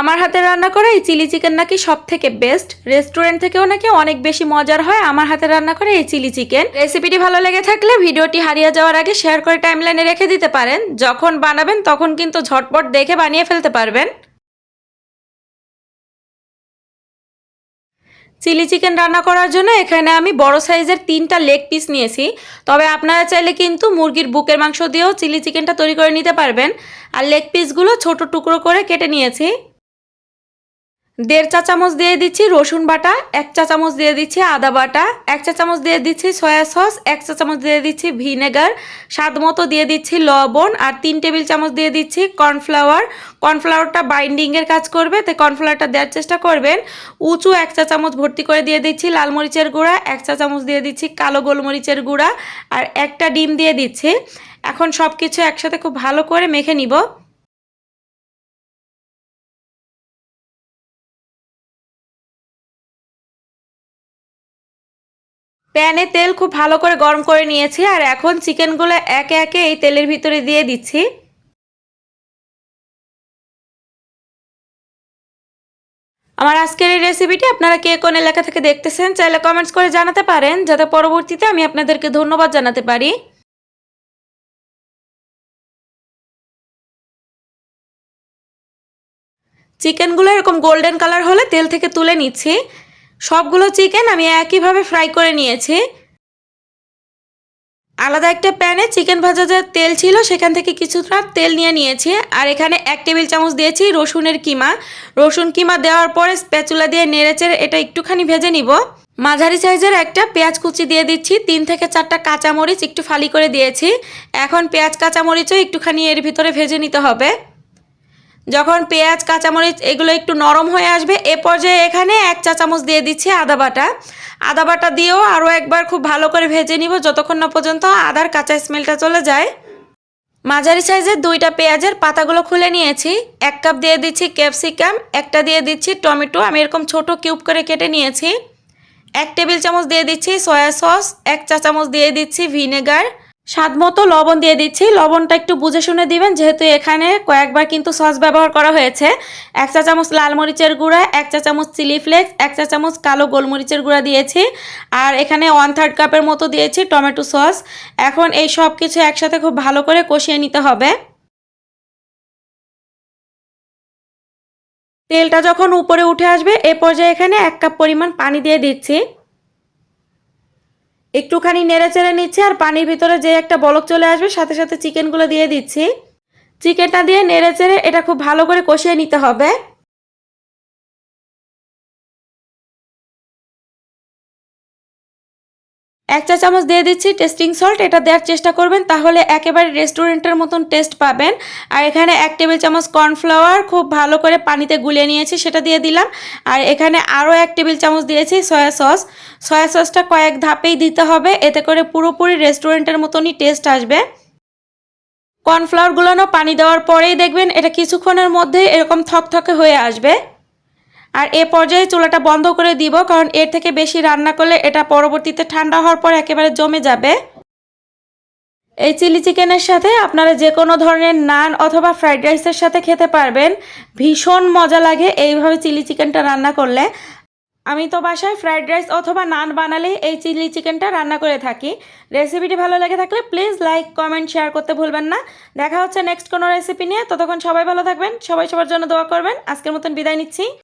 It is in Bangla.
আমার হাতে রান্না করা এই চিলি চিকেন নাকি সবথেকে বেস্ট। রেস্টুরেন্ট থেকেও নাকি অনেক বেশি মজার হয় আমার হাতে রান্না করা এই চিলি চিকেন। রেসিপিটি ভালো লেগে থাকলে ভিডিওটি হারিয়ে যাওয়ার আগে শেয়ার করে টাইমলাইনে রেখে দিতে পারেন। যখন বানাবেন তখন কিন্তু ঝটপট দেখে বানিয়ে ফেলতে পারবেন। চিলি চিকেন রান্না করার জন্য এখানে আমি বড় সাইজের 3টা লেগ পিস নিয়েছি। তবে আপনারা চাইলে কিন্তু মুরগির বুকের মাংস দিয়েও চিলি চিকেনটা তৈরি করে নিতে পারবেন। আর লেগ পিসগুলো ছোট টুকরো করে কেটে নিয়েছি। 1.5 চা চামচ দিয়ে দিচ্ছি রসুন বাটা, 1 চা চামচ দিয়ে দিচ্ছি আদা বাটা, 1 চা চামচ দিয়ে দিচ্ছি সয়া সস, 1 চা চামচ দিয়ে দিচ্ছি ভিনেগার, স্বাদ মতো দিয়ে দিচ্ছি লবণ, আর 3 টেবিল চামচ দিয়ে দিচ্ছি কর্নফ্লাওয়ার। কর্নফ্লাওয়ারটা বাইন্ডিংয়ের কাজ করবে, তাই কর্নফ্লাওয়ারটা দেওয়ার চেষ্টা করবেন। উঁচু 1 চা চামচ ভর্তি করে দিয়ে দিচ্ছি লাল মরিচের গুঁড়া, 1 চা চামচ দিয়ে দিচ্ছি কালো গোলমরিচের গুঁড়া, আর একটা ডিম দিয়ে দিচ্ছি। এখন সব কিছু একসাথে খুব ভালো করে মেখে নিব। প্যানে তেল খুব ভালো করে গরম করে নিয়েছি, আর এখন চিকেনগুলো একে একে এই তেলের ভিতরে দিয়ে দিচ্ছি। আমার আজকের এই রেসিপিটি আপনারা কে কোন এলাকা থেকে দেখতেছেন চাইলে কমেন্টস করে জানাতে পারেন, যাতে পরবর্তীতে আমি আপনাদেরকে ধন্যবাদ জানাতে পারি। চিকেনগুলো এরকম গোল্ডেন কালার হলে তেল থেকে তুলে নিচ্ছি। সবগুলো চিকেন আমি একইভাবে ফ্রাই করে নিয়েছি। আলাদা একটা প্যানে চিকেন ভাজা যে তেল ছিল সেখান থেকে কিছুটা তেল নিয়ে নিয়েছি, আর এখানে 1 টেবিল চামচ দিয়েছি রসুনের কিমা। রসুন কিমা দেওয়ার পরে স্প্যাচুলা দিয়ে নেড়েচেড়ে এটা একটুখানি ভেজে নিব। মাঝারি সাইজের একটা পেঁয়াজ কুচি দিয়ে দিচ্ছি, 3 থেকে 4টা কাঁচামরিচ একটু ফালি করে দিয়েছি। এখন পেঁয়াজ কাঁচামরিচও একটুখানি এর ভিতরে ভেজে নিতে হবে। যখন পেঁয়াজ কাঁচামরিচ এগুলো একটু নরম হয়ে আসবে এ পর্যায়ে এখানে 1 চা চামচ দিয়ে দিচ্ছি আদা বাটা। আদা বাটা দিয়েও আরও একবার খুব ভালো করে ভেজে নিব যতক্ষণ না পর্যন্ত আদার কাঁচা স্মেলটা চলে যায়। মাঝারি সাইজের 2টা পেঁয়াজের পাতাগুলো খুলে নিয়েছি। 1 কাপ দিয়ে দিচ্ছি ক্যাপসিকাম, একটা দিয়ে দিচ্ছি টমেটো, আমি এরকম ছোট কিউব করে কেটে নিয়েছি। 1 টেবিল চামচ দিয়ে দিচ্ছি সয়া সস, 1 চা চামচ দিয়ে দিচ্ছি ভিনেগার, স্বাদ মতো লবণ দিয়ে দিচ্ছি। লবণটা একটু বুঝে শুনে দিবেন, যেহেতু এখানে কয়েকবার কিন্তু সস ব্যবহার করা হয়েছে। 1 চা চামচ লাল মরিচের গুঁড়া, 1 চা চামচ চিলি ফ্লেক্স, 1 চা চামচ কালো গোলমরিচের গুঁড়া দিয়েছি, আর এখানে 1/3 কাপের মতো দিয়েছি টমেটো সস। এখন এই সব কিছু একসাথে খুব ভালো করে কষিয়ে নিতে হবে। তেলটা যখন উপরে উঠে আসবে এ পর্যায়ে এখানে 1 কাপ পরিমাণ পানি দিয়ে দিচ্ছি। একটুখানি নেড়ে চেড়ে নিচ্ছি, আর পানির ভিতরে যে একটা বলক চলে আসবে সাথে সাথে চিকেনগুলো দিয়ে দিচ্ছি। চিকেনটা দিয়ে নেড়ে চেড়ে এটা খুব ভালো করে কষিয়ে নিতে হবে। 1 চা চামচ দিয়ে দিচ্ছি টেস্টিং সল্ট, এটা দেওয়ার চেষ্টা করবেন তাহলে একেবারে রেস্টুরেন্টের মতন টেস্ট পাবেন। আর এখানে 1 টেবিল চামচ কর্নফ্লাওয়ার খুব ভালো করে পানিতে গুলিয়ে নিয়েছি, সেটা দিয়ে দিলাম। আর এখানে আরও 1 টেবিল চামচ দিয়েছি সয়া সস। সয়া সসটা কয়েক ধাপেই দিতে হবে, এতে করে পুরোপুরি রেস্টুরেন্টের মতনই টেস্ট আসবে। কর্নফ্লাওয়ারগুলো পানি দেওয়ার পরেই দেখবেন এটা কিছুক্ষণের মধ্যে এরকম থকথকে হয়ে আসবে। আর এ পর্যায়ে চুলাটা বন্ধ করে দিব, কারণ এর থেকে বেশি রান্না করলে এটা পরবর্তীতে ঠান্ডা হওয়ার পর একেবারে জমে যাবে। এই চিলি চিকেনের সাথে আপনারা যে কোনো ধরনের নান অথবা ফ্রাইড রাইসের সাথে খেতে পারবেন। ভীষণ মজা লাগে এইভাবে চিলি চিকেনটা রান্না করলে। আমি তো বাসায় ফ্রাইড রাইস অথবা নান বানালে এই চিলি চিকেনটা রান্না করে থাকি। রেসিপিটি ভালো লেগে থাকলে প্লিজ লাইক কমেন্ট শেয়ার করতে ভুলবেন না। দেখা হচ্ছে নেক্সট কোনো রেসিপি নিয়ে, ততক্ষণ সবাই ভালো থাকবেন, সবাই সবার জন্য দোয়া করবেন। আজকের মতন বিদায় নিচ্ছি।